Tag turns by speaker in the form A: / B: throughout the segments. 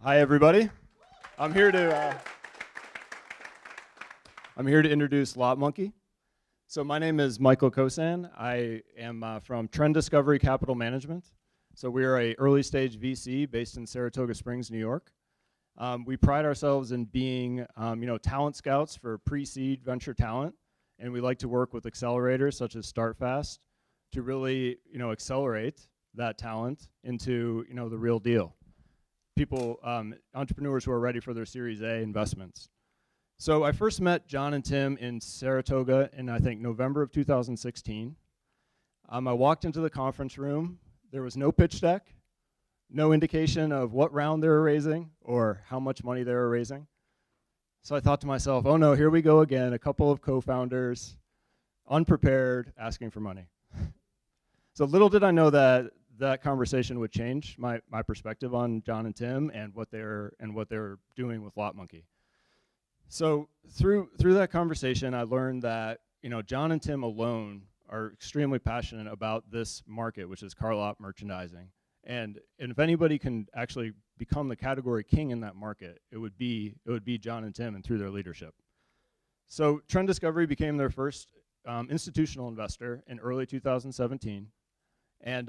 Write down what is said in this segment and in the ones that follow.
A: Hi, everybody. I'm here to introduce LotMonkey. So my name is Michael Kosan. I am from Trend Discovery Capital Management. So we are a early stage VC based in Saratoga Springs, New York. We pride ourselves in being, talent scouts for pre-seed venture talent, and we like to work with accelerators such as StartFast to really, accelerate that talent into, the real deal. People, entrepreneurs who are ready for their Series A investments. So I first met John and Tim in Saratoga in, I think, November of 2016. I walked into the conference room. There was no pitch deck, no indication of what round they were raising or how much money they were raising. So I thought to myself, oh no, here we go again, a couple of co-founders, unprepared, asking for money. So little did I know that conversation would change my perspective on John and Tim and what they're doing with LotMonkey. So through that conversation, I learned that John and Tim alone are extremely passionate about this market, which is car lot merchandising. And if anybody can actually become the category king in that market, it would be John and Tim, and through their leadership. So Trend Discovery became their first institutional investor in early 2017. And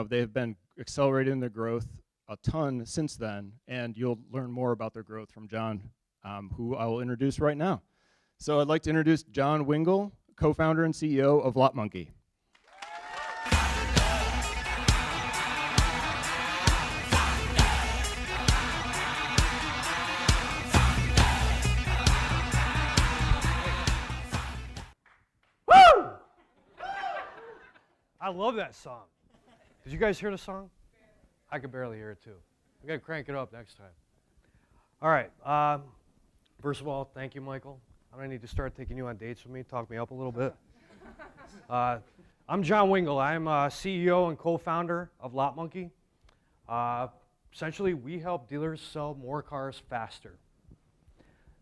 A: they have been accelerating their growth a ton since then, and you'll learn more about their growth from John, who I will introduce right now. So I'd like to introduce John Wingle, co-founder and CEO of LotMonkey.
B: Woo! I love that song. Did you guys hear the song? I could barely hear it too. We gotta crank it up next time. All right. First of all, thank you, Michael. I'm gonna need to start taking you on dates with me. Talk me up a little bit. I'm John Wingle. I'm CEO and co-founder of LotMonkey. Essentially, we help dealers sell more cars faster.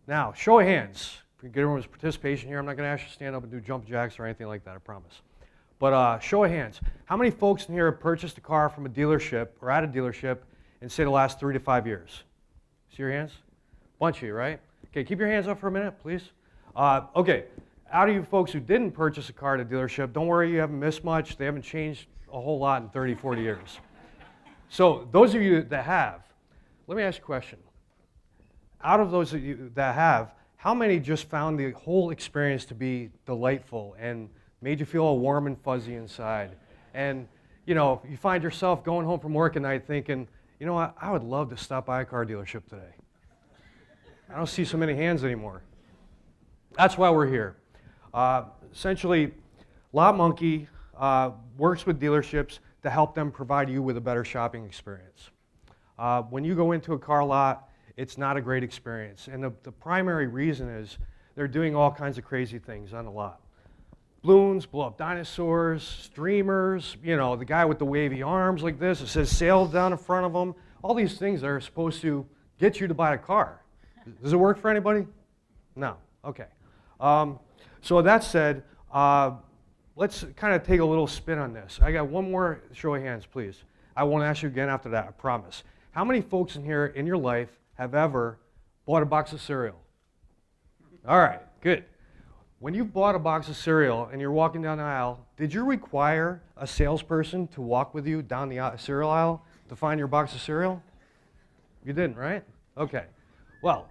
B: Now, show of hands. If we can get everyone's participation here, I'm not gonna ask you to stand up and do jump jacks or anything like that, I promise. But show of hands, how many folks in here have purchased a car from a dealership or at a dealership in, say, the last 3 to 5 years? See your hands? Bunch of you, right? Okay, keep your hands up for a minute, please. Okay, out of you folks who didn't purchase a car at a dealership, don't worry, you haven't missed much. They haven't changed a whole lot in 30, 40 years. So those of you that have, let me ask you a question. Out of those of you that have, how many just found the whole experience to be delightful and made you feel all warm and fuzzy inside? And you find yourself going home from work at night thinking, you know what, I would love to stop by a car dealership today. I don't see so many hands anymore. That's why we're here. Essentially, LotMonkey works with dealerships to help them provide you with a better shopping experience. When you go into a car lot, it's not a great experience. And the primary reason is they're doing all kinds of crazy things on the lot. Balloons, blow up dinosaurs, streamers, the guy with the wavy arms like this, it says sales down in front of him. All these things that are supposed to get you to buy a car. Does it work for anybody? No. Okay. So that said, let's kind of take a little spin on this. I got one more show of hands, please. I won't ask you again after that, I promise. How many folks in here in your life have ever bought a box of cereal? All right, good. When you bought a box of cereal and you're walking down the aisle, did you require a salesperson to walk with you down the cereal aisle to find your box of cereal? You didn't, right? Okay. Well,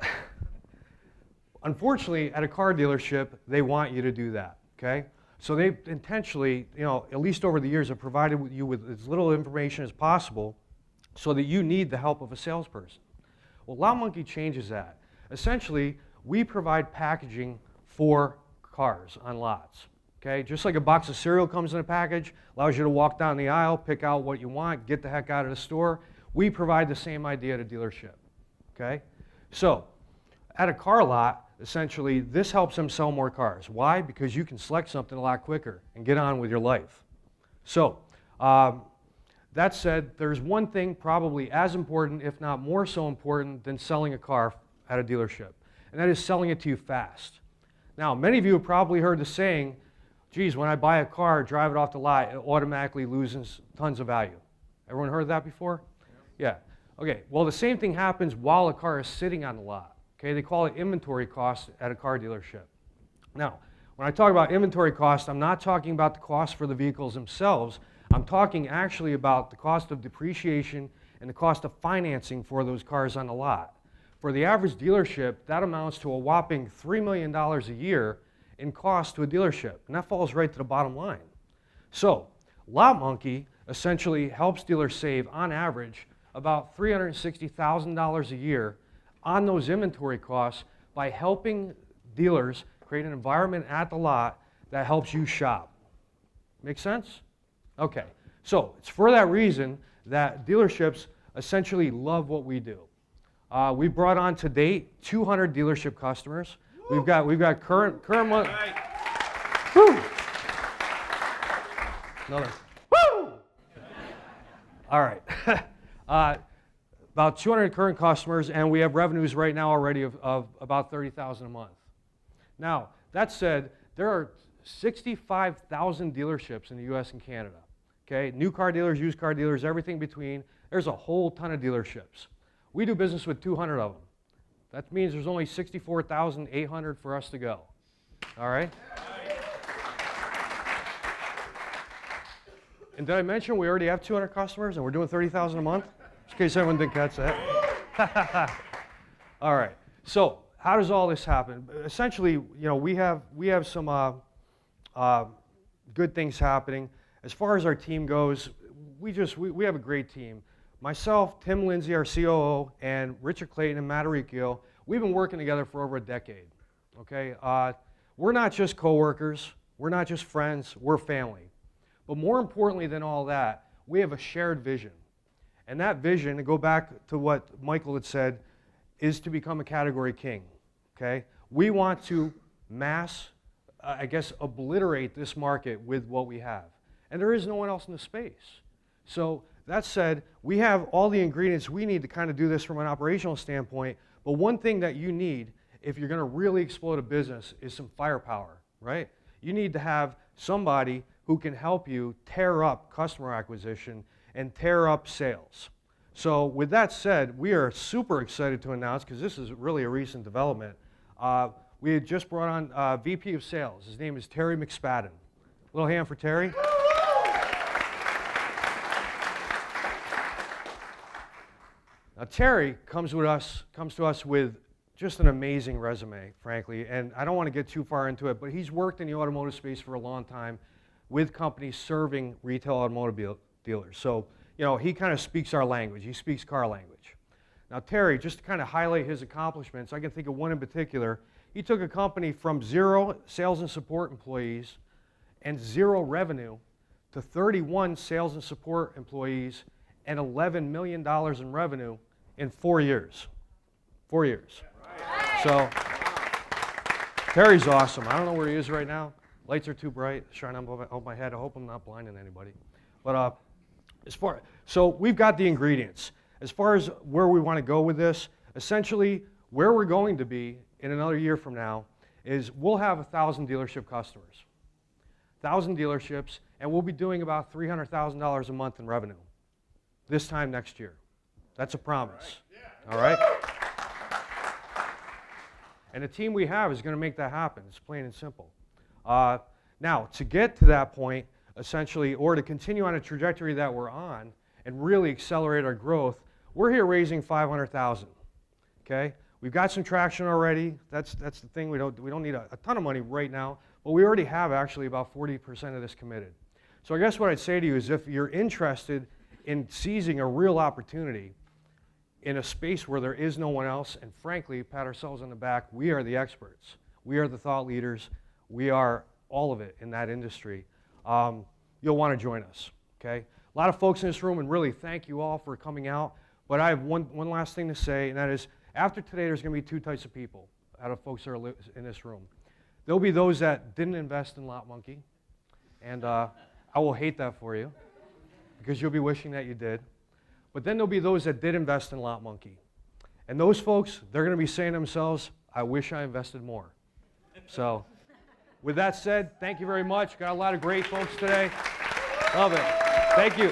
B: unfortunately, at a car dealership, they want you to do that, okay? So they intentionally, at least over the years, have provided you with as little information as possible so that you need the help of a salesperson. Well, LotMonkey changes that. Essentially, we provide packaging for cars on lots, okay? Just like a box of cereal comes in a package, allows you to walk down the aisle, pick out what you want, get the heck out of the store, we provide the same idea at a dealership, okay? So, at a car lot, essentially, this helps them sell more cars. Why? Because you can select something a lot quicker and get on with your life. So, that said, there's one thing probably as important, if not more so important, than selling a car at a dealership, and that is selling it to you fast. Now, many of you have probably heard the saying, geez, when I buy a car, drive it off the lot, it automatically loses tons of value. Everyone heard that before? Yeah. Okay, well, the same thing happens while a car is sitting on the lot. Okay, they call it inventory cost at a car dealership. Now, when I talk about inventory cost, I'm not talking about the cost for the vehicles themselves. I'm talking actually about the cost of depreciation and the cost of financing for those cars on the lot. For the average dealership, that amounts to a whopping $3 million a year in cost to a dealership, and that falls right to the bottom line. So, LotMonkey essentially helps dealers save, on average, about $360,000 a year on those inventory costs by helping dealers create an environment at the lot that helps you shop. Make sense? Okay, so it's for that reason that dealerships essentially love what we do. We brought on to date 200 dealership customers. We've got current month. Woo! Another. Woo! All right. About 200 current customers, and we have revenues right now already of about $30,000 a month. Now, that said, there are 65,000 dealerships in the U.S. and Canada. Okay, new car dealers, used car dealers, everything between. There's a whole ton of dealerships. We do business with 200 of them. That means there's only 64,800 for us to go. All right? And did I mention we already have 200 customers and we're doing 30,000 a month? Just in case anyone didn't catch that. All right. So how does all this happen? Essentially, we have some good things happening. As far as our team goes, we have a great team. Myself, Tim Lindsay, our COO, and Richard Clayton and Matt Aricchio, we've been working together for over a decade. Okay, we're not just coworkers, we're not just friends, we're family. But more importantly than all that, we have a shared vision. And that vision, to go back to what Michael had said, is to become a category king. Okay, we want to obliterate this market with what we have. And there is no one else in the space. So that said, we have all the ingredients we need to kind of do this from an operational standpoint, but one thing that you need if you're going to really explode a business is some firepower, right? You need to have somebody who can help you tear up customer acquisition and tear up sales. So with that said, we are super excited to announce, because this is really a recent development, we had just brought on VP of Sales. His name is Terry McSpadden. Little hand for Terry. Now, Terry comes to us with just an amazing resume, frankly, and I don't want to get too far into it, but he's worked in the automotive space for a long time with companies serving retail automobile dealers. So, he kind of speaks our language. He speaks car language. Now, Terry, just to kind of highlight his accomplishments, I can think of one in particular. He took a company from 0 sales and support employees and 0 revenue to 31 sales and support employees and $11 million in revenue in 4 years. 4 years. So, Terry's awesome. I don't know where he is right now. Lights are too bright, shining on my head. I hope I'm not blinding anybody. But so we've got the ingredients. As far as where we want to go with this, essentially where we're going to be in another year from now is we'll have 1,000 dealership customers. 1,000 dealerships, and we'll be doing about $300,000 a month in revenue this time next year. That's a promise. All right? And the team we have is going to make that happen. It's plain and simple. Now, to get to that point, essentially, or to continue on a trajectory that we're on and really accelerate our growth, we're here raising $500,000. Okay? We've got some traction already. That's the thing. We don't need a ton of money right now, but we already have actually about 40% of this committed. So I guess what I'd say to you is if you're interested in seizing a real opportunity in a space where there is no one else, and frankly, pat ourselves on the back, we are the experts. We are the thought leaders. We are all of it in that industry. You'll want to join us, okay? A lot of folks in this room, and really thank you all for coming out, but I have one last thing to say, and that is after today, there's going to be 2 types of people out of folks that are in this room. There'll be those that didn't invest in LotMonkey, and I will hate that for you, because you'll be wishing that you did. But then there'll be those that did invest in LotMonkey. And those folks, they're going to be saying to themselves, I wish I invested more. So with that said, thank you very much. Got a lot of great folks today. Love it. Thank you.